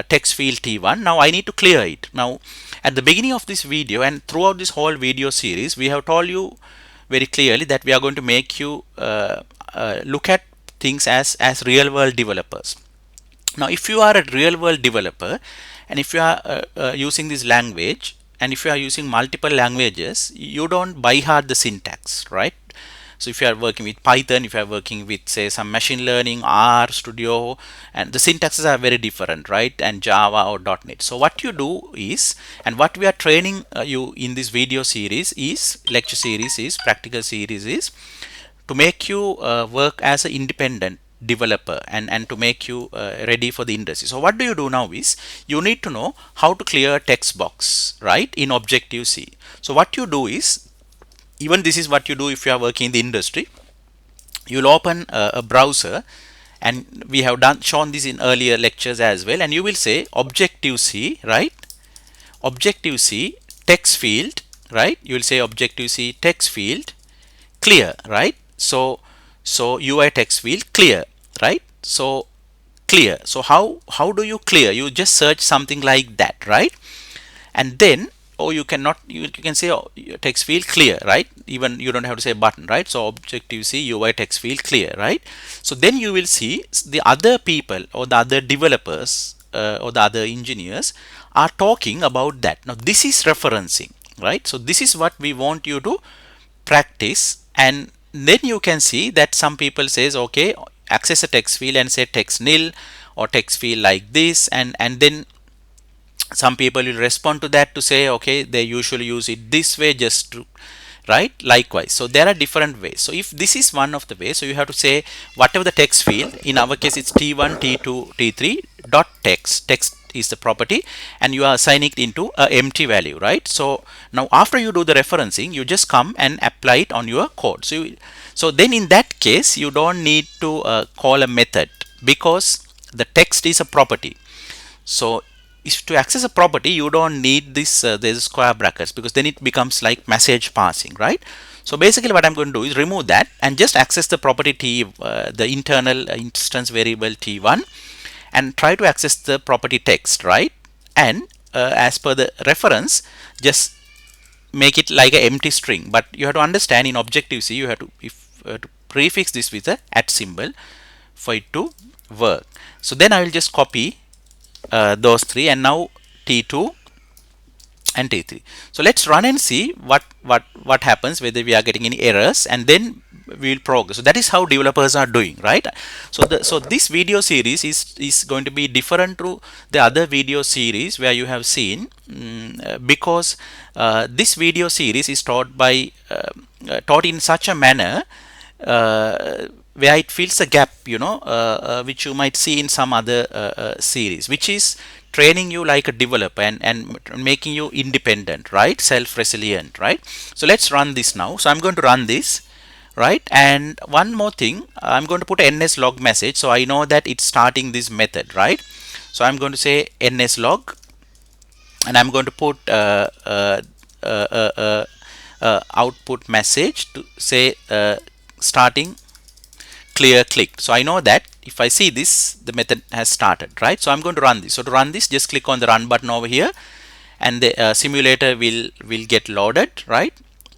text field T1. Now I need to clear it. Now at the beginning of this video and throughout this whole video series, we have told you very clearly that we are going to make you look at things as real world developers. Now if you are a real world developer and if you are using this language and if you are using multiple languages, you don't by heart the syntax, right? So if you are working with Python, if you are working with say some machine learning, R Studio, and the syntaxes are very different, right? And Java or .NET. So what you do is, and what we are training you in this video series is, lecture series is, practical series is, to make you work as an independent developer and to make you ready for the industry. So what do you do now is, you need to know how to clear a text box, right, in Objective-C. So what you do is, even this is what you do if you are working in the industry. You'll open a browser, and we have shown this in earlier lectures as well, and you will say Objective-C, right? Objective-C text field, right? You will say Objective-C text field clear, right? So UI text field clear, right? So clear. So how do you clear? You just search something like that, right? And then, or you cannot, you can say text field clear, right? Even you don't have to say button, right? So Objective-C UI text field clear, right? So then you will see the other people or the other developers or the other engineers are talking about that. Now this is referencing, right? So this is what we want you to practice, and then you can see that some people says, okay, access a text field and say text nil or text field like this, and then some people will respond to that to say, okay, they usually use it this way, just to, right? Likewise, so there are different ways. So if this is one of the ways, so you have to say whatever the text field, in our case it's T1, T2, T3 dot text is the property, and you are assigning it into a empty value, right? So now after you do the referencing, you just come and apply it on your code. So then in that case, you don't need to call a method, because the text is a property. So if to access a property, you don't need this there's square brackets, because then it becomes like message passing, right? So basically what I'm going to do is remove that and just access the property the internal instance variable T1, and try to access the property text, right? And as per the reference, just make it like an empty string. But you have to understand, in Objective-C you have to prefix this with a @ symbol for it to work. So then I will just copy those three, and now T2 and T3. So let's run and see what happens, whether we are getting any errors, and then we will progress. So that is how developers are doing, right? So this video series is going to be different to the other video series where you have seen, because this video series is taught in such a manner where it fills a gap, which you might see in some other series, which is training you like a developer and making you independent, right? Self-resilient, right? So let's run this now. So I'm going to run this, right? And one more thing, I'm going to put NSLog message, so I know that it's starting this method, right? So I'm going to say NSLog, and I'm going to put output message to say starting clear click. So I know that if I see this, the method has started, right? So I'm going to run this. So to run this, just click on the run button over here, and the simulator will get loaded, right?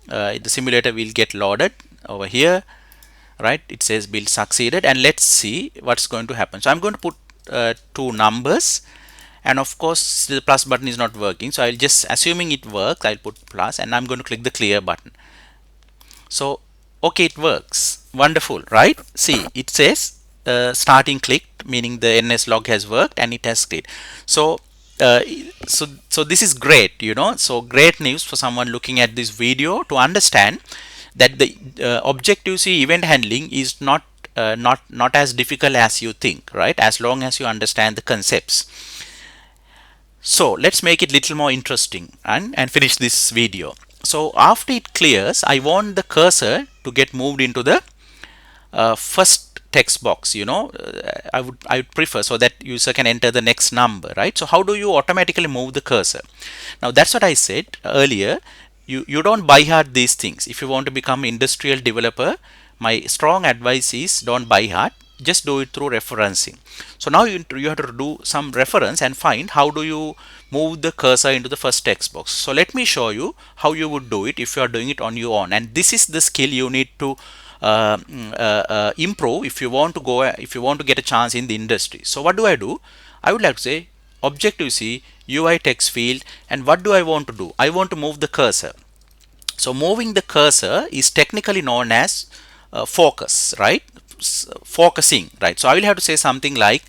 The simulator will get loaded over here, right? It says build succeeded, and let's see what's going to happen. So I'm going to put two numbers, and of course the plus button is not working, so I'll just, assuming it works, I'll put plus, and I'm going to click the clear button. So okay, it works. Wonderful, right? See, it says starting clicked, meaning the NSLog has worked and it has cleared. So so this is great, so great news for someone looking at this video to understand that the Objective-C event handling is not as difficult as you think, right? As long as you understand the concepts. So let's make it little more interesting and finish this video. So after it clears, I want the cursor to get moved into the first text box. I would prefer, so that user can enter the next number, right? So how do you automatically move the cursor? Now that's what I said earlier. You don't by heart these things. If you want to become industrial developer, my strong advice is don't by heart. just do it through referencing. So now you have to do some reference and find how do you move the cursor into the first text box. So let me show you how you would do it if you are doing it on your own, and this is the skill you need to improve if you want to go, if you want to get a chance in the industry. So what do? I would like to say Objective C, UI text field, and what do I want to do? I want to move the cursor. So moving the cursor is technically known as focus, right? Focusing, right? So I will have to say something like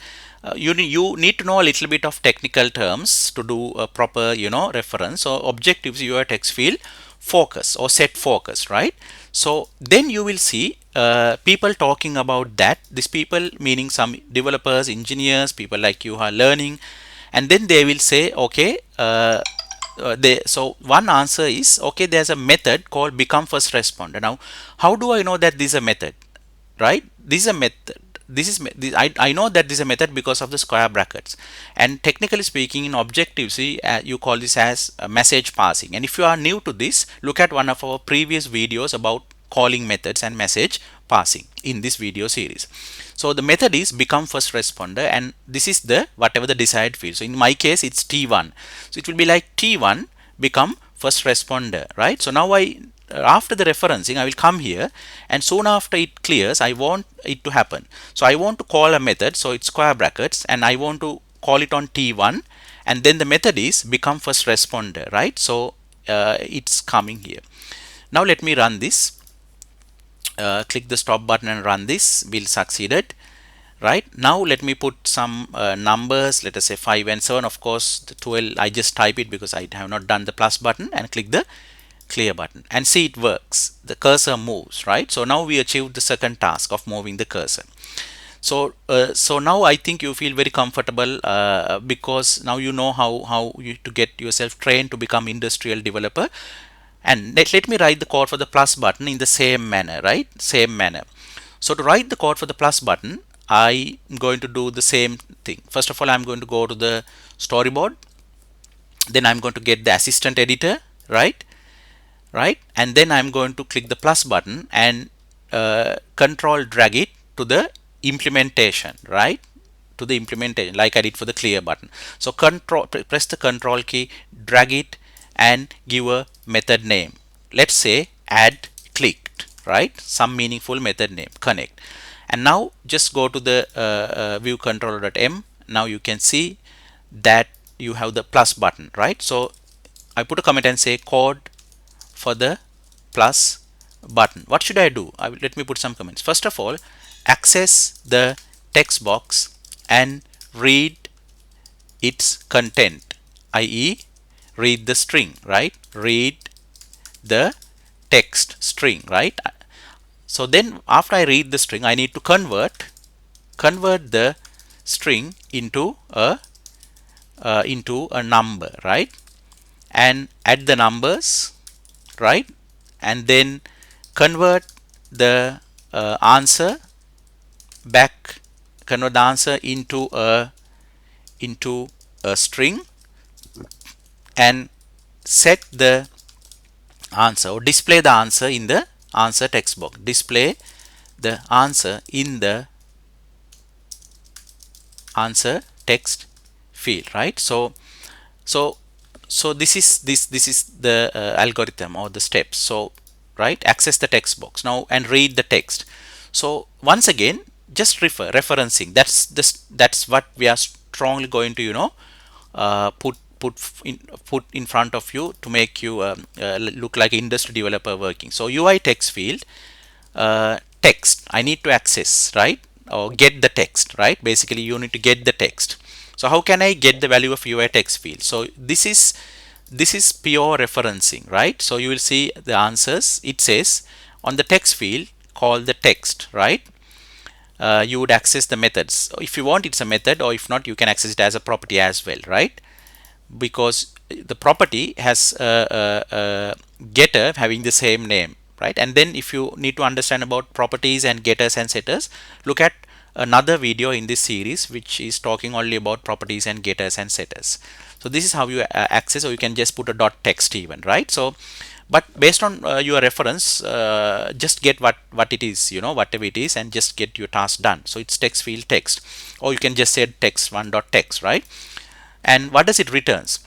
you need to know a little bit of technical terms to do a proper, reference. So objectives your text field focus or set focus, right? So then you will see people talking about that. These people meaning some developers, engineers, people like you are learning, and then they will say, okay. So one answer is, okay, there's a method called become first responder. Now how do I know that this is a method, right? This is a method. I know that this is a method because of the square brackets, and technically speaking in Objective C you call this as message passing. And if you are new to this, look at one of our previous videos about calling methods and message passing in this video series. So the method is become first responder, and this is the whatever the desired field. So in my case it's T1, so it will be like T1 become first responder, right? So now after the referencing I will come here, and soon after it clears I want it to happen. So I want to call a method, so it's square brackets, and I want to call it on T1, and then the method is become first responder, right? So it's coming here. Now let me run this. Click the stop button and run this. We'll succeeded. Right now let me put some numbers, let us say 5 and 7. Of course the 12 I just type it because I have not done the plus button, and click the clear button, and see it works. The cursor moves, right? So now we achieved the second task of moving the cursor. So now I think you feel very comfortable because now you know how you to get yourself trained to become industrial developer. And let me write the code for the plus button in the same manner, right? Same manner. So to write the code for the plus button, I'm going to do the same thing. First of all, I'm going to go to the storyboard. Then I'm going to get the assistant editor, right? And then I'm going to click the plus button and control drag it to the implementation, right? To the implementation, like I did for the clear button. So press the control key, drag it, and give a method name. Let's say add clicked, right? Some meaningful method name, connect. And now just go to the view controller.m. Now you can see that you have the plus button, right? So I put a comment and say code for the plus button. What should I do? Let me put some comments. First of all, access the text box and read its content, i.e. read the string, right? Read the text string, right? So then after I read the string, I need to convert the string into a number, right? And add the numbers, right? And then convert the answer back, convert the answer into a string, and set the answer or display the answer in the answer text box. Display the answer in the answer text field, right? So this is the algorithm or the steps. So right, access the text box now and read the text. So once again, just referencing. That's what we are strongly going to put in front of you to make you look like industry developer working. So UI text field, text I need to access, right? Or get the text, right? Basically you need to get the text. So how can I get the value of UI text field? So this is pure referencing, right? So you will see the answers. It says on the text field, call the text, right? You would access the methods. If you want, it's a method, or if not, you can access it as a property as well, right? Because the property has a getter having the same name, right? And then if you need to understand about properties and getters and setters, look at another video in this series which is talking only about properties and getters and setters. So this is how you access, or you can just put a dot text even, right? So but based on your reference, just get what it is, whatever it is, and just get your task done. So it's text field text, or you can just say text one dot text, right? And what does it returns?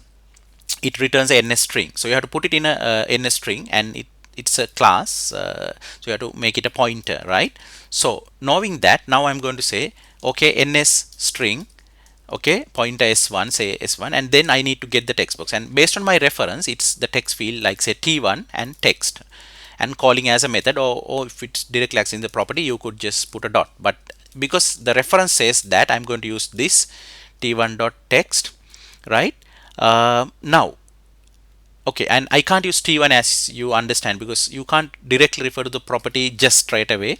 It returns a ns string. So you have to put it in a ns string, and it's a class, so you have to make it a pointer, right? So knowing that, now I'm going to say, okay, ns string, okay, pointer s1, say s1, and then I need to get the text box, and based on my reference, it's the text field, like say t1 and text, and calling as a method, or if it's directly accessing the property, you could just put a dot. But because the reference says that, I'm going to use this t1 dot text, right? Now, okay, and I can't use t1, as you understand, because you can't directly refer to the property just straight away.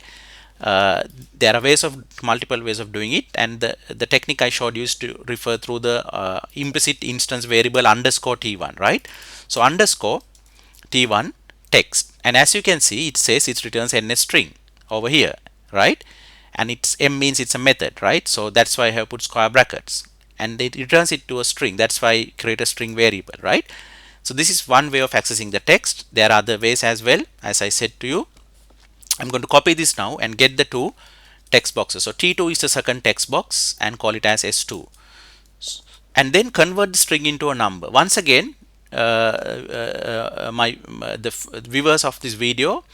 There are multiple ways of doing it, and the technique I showed you is to refer through the implicit instance variable underscore t1, right? So underscore t1 text, and as you can see, it says it returns ns string over here, right? And it's m means it's a method, right? So that's why I have put square brackets, and it returns it to a string. That's why I create a string variable, right? So this is one way of accessing the text. There are other ways as well, as I said to you. I'm going to copy this now and get the two text boxes. So T2 is the second text box, and call it as S2, and then convert the string into a number. Once again, the viewers of this video,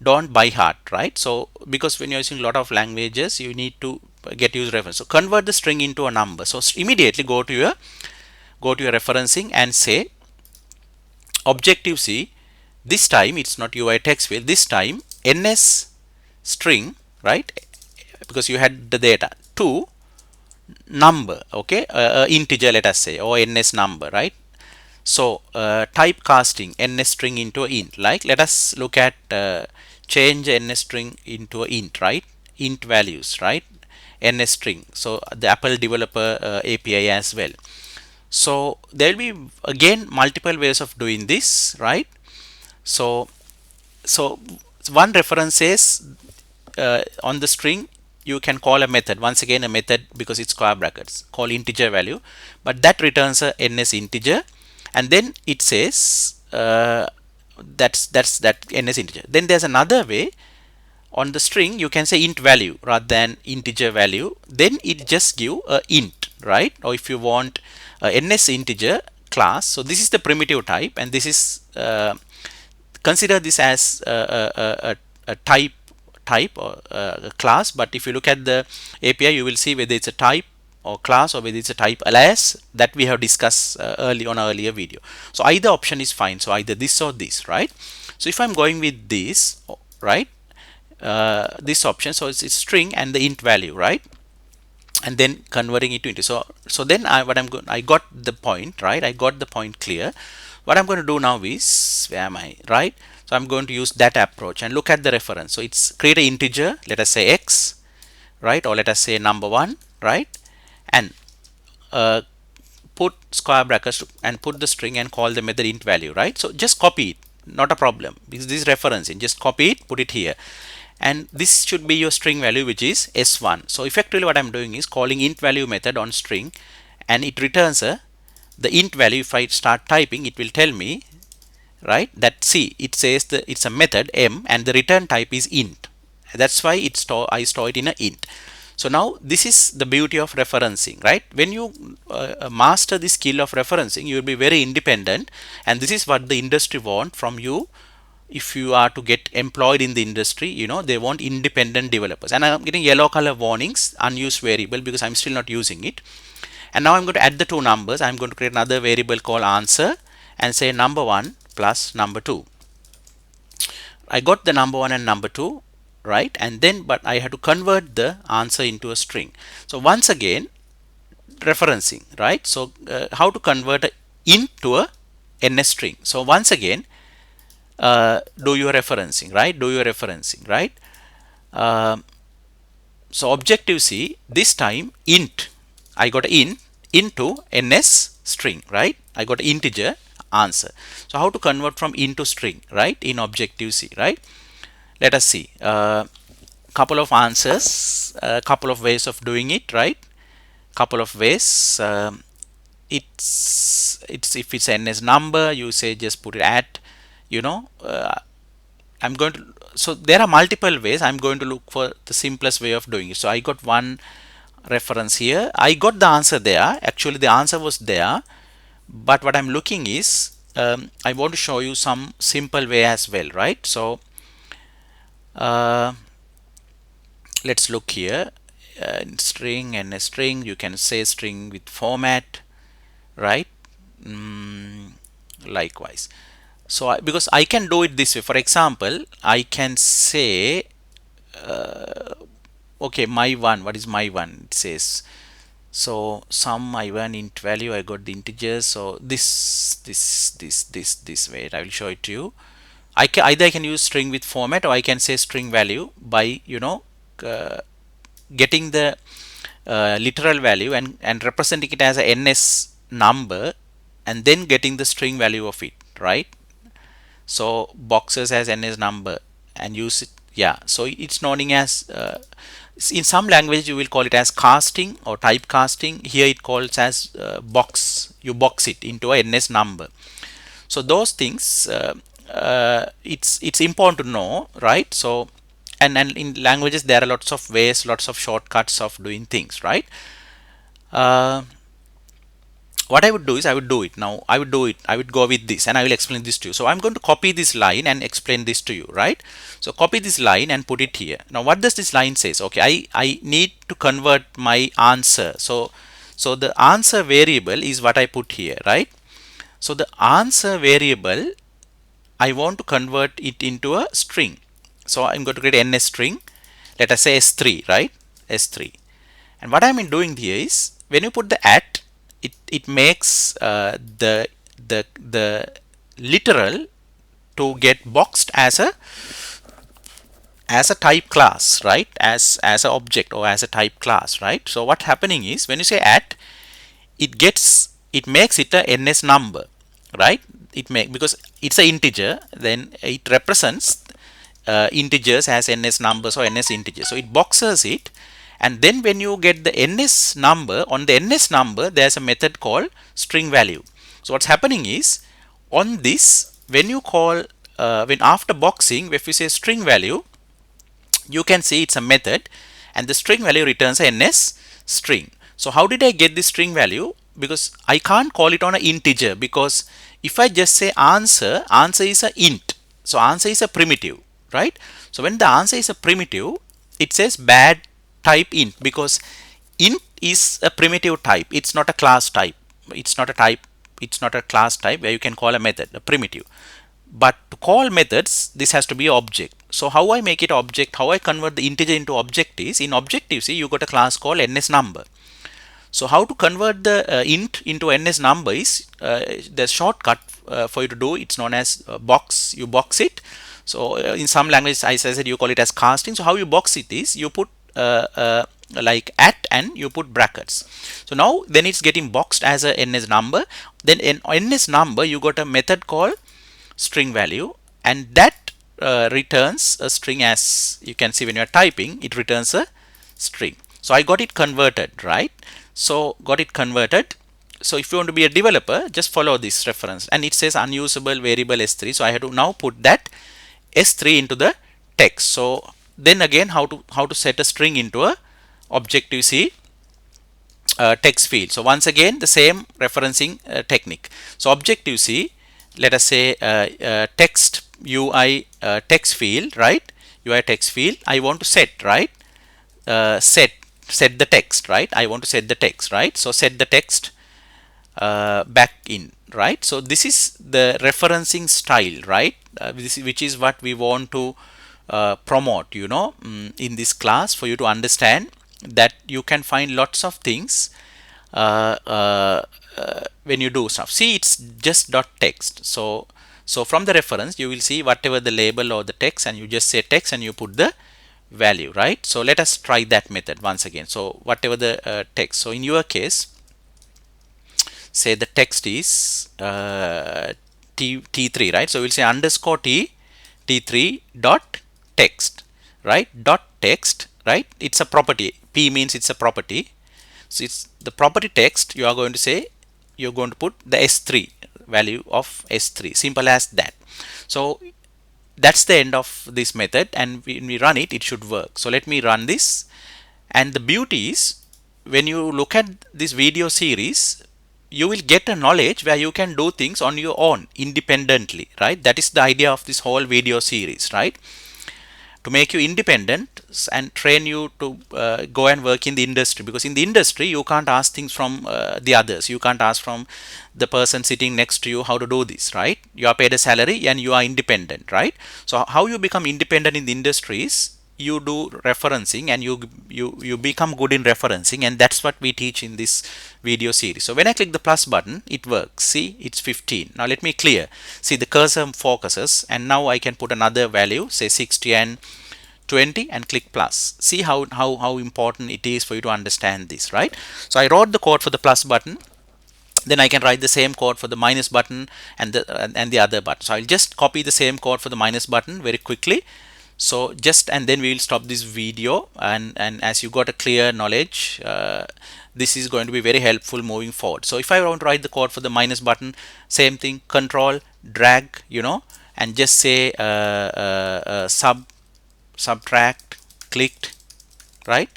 don't by heart, right? So because when you're using a lot of languages, you need to get user reference. So convert the string into a number. So immediately go to your referencing and say Objective C. This time it's not UI text field. This time ns string, right? Because you had the data to number, okay, integer, let us say, or ns number, right? So typecasting ns string into a int. Like, let us look at change ns string into a int, right? Int values, right? ns string. So the Apple developer API as well. So there will be again multiple ways of doing this, right? So one reference says on the string you can call a method, once again a method because it's square brackets, call integer value, but that returns a ns integer, and then it says that's that ns integer. Then there's another way. On the string you can say int value rather than integer value, then it just give a int, right? Or if you want ns integer class, so this is the primitive type, and this is consider this as a type or a class. But if you look at the API, you will see whether it's a type or class, or whether it's a type alias, that we have discussed early on our earlier video. So either option is fine, so either this or this, right? So if I'm going with this, right, this option, so it's string and the int value, right, and then converting it to int. So then I got the point, right? I got the point clear. What I'm going to do now is, where am I, right? So I'm going to use that approach and look at the reference. So it's create an integer, let us say x, right, or let us say number 1, right, and put square brackets and put the string and call the method int value, right? So just copy it, not a problem, because this is referencing. Just copy it, put it here, and this should be your string value, which is s1. So effectively what I'm doing is calling int value method on string, and it returns the int value. If I start typing, it will tell me, right, that see, it says it's a method m, and the return type is int. That's why I store it in a int. So now this is the beauty of referencing, right? When you master the skill of referencing, you will be very independent, and this is what the industry want from you. If you are to get employed in the industry, they want independent developers. And I'm getting yellow color warnings, unused variable, because I'm still not using it. And now I'm going to add the two numbers. I'm going to create another variable called answer and say number 1 plus number 2. I got the number 1 and number 2, right? And then, but I had to convert the answer into a string. So once again, referencing, right? So how to convert a int to a ns string? So once again, do your referencing, right? So Objective C, this time int, I got int into ns string, right? I got integer answer. So how to convert from int to string, right, in Objective C, right? Let us see couple of answers, a couple of ways of doing it, right? Couple of ways. It's if it's ns number, you say just put it at you know, I'm going to, so there are multiple ways. I'm going to look for the simplest way of doing it. So I got one reference here. I got the answer there. Actually, the answer was there. But what I'm looking is, I want to show you some simple way as well, right? So uh, let's look here. In string and a string, you can say string with format, right? Mm, likewise. So because I can do it this way. For example, I can say, okay, my one. What is my one? It says, so sum my one int value. I got the integers. So this way. I will show it to you. Either I can use string with format, or I can say string value by, you know, uh, getting the literal value and representing it as a ns number, and then getting the string value of it, right? So boxes as ns number and use it. Yeah, so it's known as, in some language you will call it as casting or typecasting. Here it calls as box. You box it into a ns number. So those things, it's important to know, right? So and in languages there are lots of ways, lots of shortcuts of doing things, right? uh, what I would do is, I would do it now. I would go with this, and I will explain this to you. So I'm going to copy this line and explain this to you, right? So copy this line and put it here. Now what does this line says? Okay, I need to convert my answer. So the answer variable is what I put here, right? So the answer variable, I want to convert it into a string. So I'm going to create ns string. Let us say s3, right? S3. And what I'm doing here is, when you put the at, it makes the literal to get boxed as a type class, right? As an object or as a type class, right? So what's happening is, when you say at, it makes it a ns number, right? Because it's an integer, then it represents integers as ns numbers or ns integers. So it boxes it, and then when you get the ns number, on the ns number there's a method called string value. So what's happening is, on this, when you call, when after boxing, if we say string value, you can see it's a method, and the string value returns a ns string. So how did I get this string value? Because I can't call it on an integer, because if I just say answer is a int. So answer is a primitive, right? So when the answer is a primitive, it says bad type int, because int is a primitive type. It's not a class type. It's not a type. It's not a class type where you can call a method a primitive. But to call methods, this has to be object. So how I make it object, how I convert the integer into object is, in objective C you got a class called ns number. So how to convert the int into ns number is, the shortcut for you to do, it's known as box. You box it. So in some languages, as I said, you call it as casting. So how you box it is, you put like at, and you put brackets. So now then it's getting boxed as a ns number. Then in ns number you got a method called string value, and that returns a string. As you can see, when you are typing, it returns a string. So I got it converted, right? So got it converted. So if you want to be a developer, just follow this reference, and it says unusable variable s3. So I have to now put that s3 into the text. So then again, how to set a string into a Objective C text field. So once again, the same referencing technique. So Objective C, let us say text UI text field, right? UI text field. I want to set, right? Set the text, right? I want to set the text, right? So set the text back in, right? So this is the referencing style, right? Which is what we want to promote, you know, in this class, for you to understand that you can find lots of things when you do stuff. See, it's just dot text. So from the reference you will see whatever the label or the text, and you just say text and you put the value, right? So let us try that method once again. So whatever the text. So in your case, say the text is t3, right? So we'll say underscore t3 dot text, right? Dot text, right? It's a property. P means it's a property. So it's the property text. You are going to say, you're going to put the s3, value of S3. Simple as that. So that's the end of this method, and when we run it, it should work. So let me run this. And the beauty is, when you look at this video series, you will get a knowledge where you can do things on your own independently, right? That is the idea of this whole video series, right? To make you independent and train you to go and work in the industry, because in the industry you can't ask things from the others. You can't ask from the person sitting next to you how to do this, right? You are paid a salary and you are independent, right? So how you become independent in the industry is you do referencing, and you become good in referencing, and that's what we teach in this video series. So when I click the plus button, it works. See, it's 15. Now let me clear. See, the cursor focuses, and now I can put another value, say 60 and 20, and click plus. See how important it is for you to understand this, right? So I wrote the code for the plus button. Then I can write the same code for the minus button and the other button. So I'll just copy the same code for the minus button very quickly. So just, and then we will stop this video, and as you got a clear knowledge, this is going to be very helpful moving forward. So if I want to write the code for the minus button, same thing, control drag, and just say subtract clicked, right?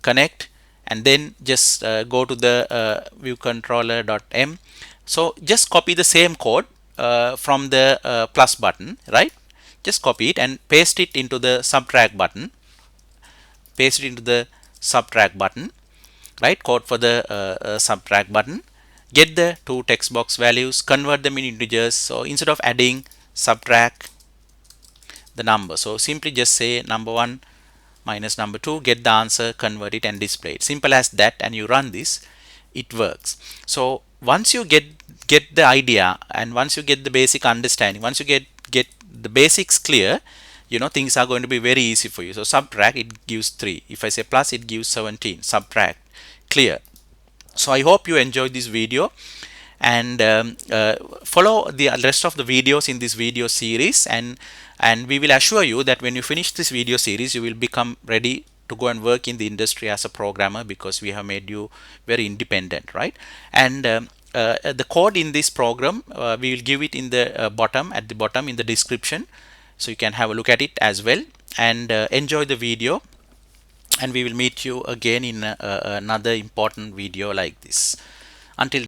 Connect, and then just go to the view controller.m. So just copy the same code from the plus button, right? Just copy it and paste it into the subtract button. Paste it into the subtract button, right? Code for the subtract button. Get the two text box values, convert them in integers. So instead of adding, subtract the number. So simply just say number 1 minus number 2, get the answer, convert it, and display it. Simple as that, and you run this, it works. So once you get the idea, and once you get the basic understanding, once you get the basics clear, things are going to be very easy for you. So subtract, it gives 3. If I say plus, it gives 17. Subtract, clear. So I hope you enjoyed this video, and follow the rest of the videos in this video series, and we will assure you that when you finish this video series, you will become ready to go and work in the industry as a programmer, because we have made you very independent, right? And the code in this program, we will give it in the bottom, at the bottom in the description, so you can have a look at it as well, and enjoy the video, and we will meet you again in another important video like this. Until